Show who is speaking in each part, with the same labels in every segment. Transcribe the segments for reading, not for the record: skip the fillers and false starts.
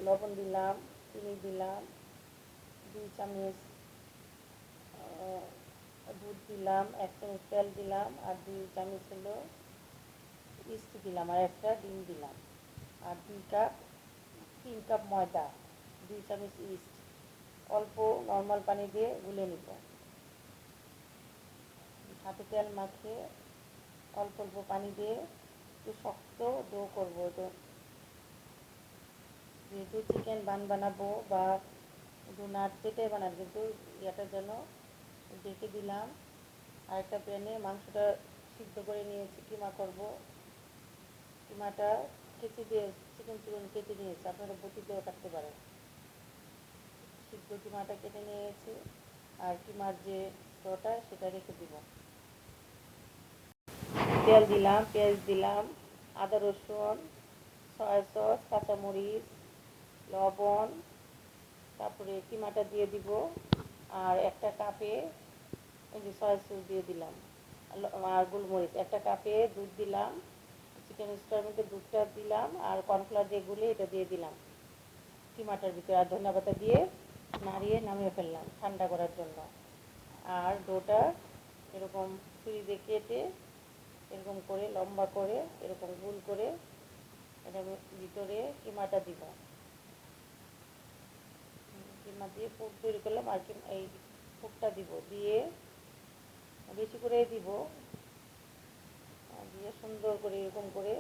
Speaker 1: লবণ দিলাম, চিনি দিলাম, 2 চামচ দুধ দিলাম, 1 চামচ তেল দিলাম, আর 2 চামচ হলো ইস্ট দিলাম, আর একটা ডিম দিলাম, আর 3 কাপ ময়দা, 2 চামচ ইস্ট, অল্প নর্মাল পানি দিয়ে গুলে নিব। হাতে তেল মাখিয়ে অল্প অল্প পানি দিয়ে একটু শক্ত ডো করবো। তো যেহেতু চিকেন বানাবো বা ডোনাট যেটাই বানান, কিন্তু ইয়াটা যেন ঢেকে দিলাম। আর একটা প্যানে মাংসটা সিদ্ধ করে নিয়েছি, কিমা করব। কিমাটা কেচি দিয়ে চিকন কেটে নিয়েছি, আপনারা বটি দিয়েও কাটতে পারেন। সিদ্ধ কিমাটা কেটে নিয়েছি, আর কিমার যে স্টোটা সেটা রেখে দিব। তেল দিলাম, পেঁয়াজ দিলাম, আদা রসুন, সয়া সস, কাঁচামরিচ, লবণ, তারপরে কিমাটা দিয়ে দিব। আর একটা কাপে এই যে সয়া সস দিয়ে দিলাম, আর গোলমরিচ। একটা কাপে দুধ দিলাম, চিকেন স্টোর মধ্যে দুধটা দিলাম, আর কর্নফ্লাওয়ার দিয়ে গুলে এটা দিয়ে দিলাম কিমাটার ভিতরে, আর ধনিয়া পাতা দিয়ে নাড়িয়ে নামিয়ে ফেললাম ঠান্ডা করার জন্য। আর ডোটা এরকম ছুরি দিয়ে কেটে এরকম করে লম্বা করে এরকম গোল করে এটার ভিতরে কিমাটা দিব। কিমা দিয়ে পুর তৈরি করলাম, আর এই পুরটা দিব, দিয়ে বেশি করে দিব, দিয়ে সুন্দর করে এরকম করে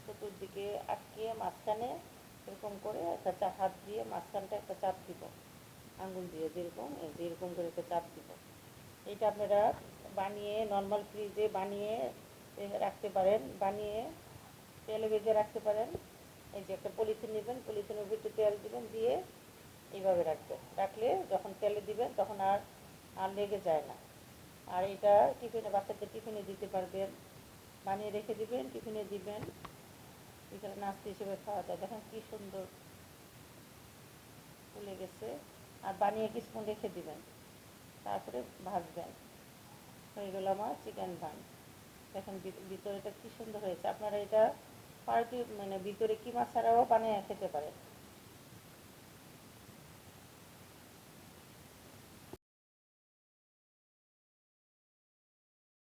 Speaker 1: চতুর্দিকে আটকে মাঝখানে এরকম করে একটা হাত দিয়ে মাঝখানটা একটা চাপ দিব, আঙ্গুল দিয়ে যেরকম করে একটা চাপ দিব। এইটা আপনারা বানিয়ে নর্মাল ফ্রিজে বানিয়ে রাখতে পারেন, বানিয়ে তেলে ভেজে রাখতে পারেন। এই যে একটা পলিথিন নেবেন, পলিথিনের ভিতরে তেল দিবেন, দিয়ে এইভাবে রাখবেন। রাখলে যখন তেলে দিবেন তখন আর লেগে যায় না। আর এটা টিফিনে, বাচ্চাদের টিফিনে দিতে পারবেন, বানিয়ে রেখে দিবেন, টিফিনে দিবেন, এখানে নাস্তা হিসেবে খাওয়া যায়। দেখেন কি সুন্দর ফুলে গেছে। আর বানিয়ে কিছুক্ষণ রেখে দিবেন, তারপরে ভাজবেন। হয়ে গেল আমার চিকেন বান। দেখেন ভিতরেটা কি সুন্দর হয়েছে। আপনারা এটা পার্টি মানে ভিতরে কিমা ছাড়াও বানিয়ে খেতে পারেন।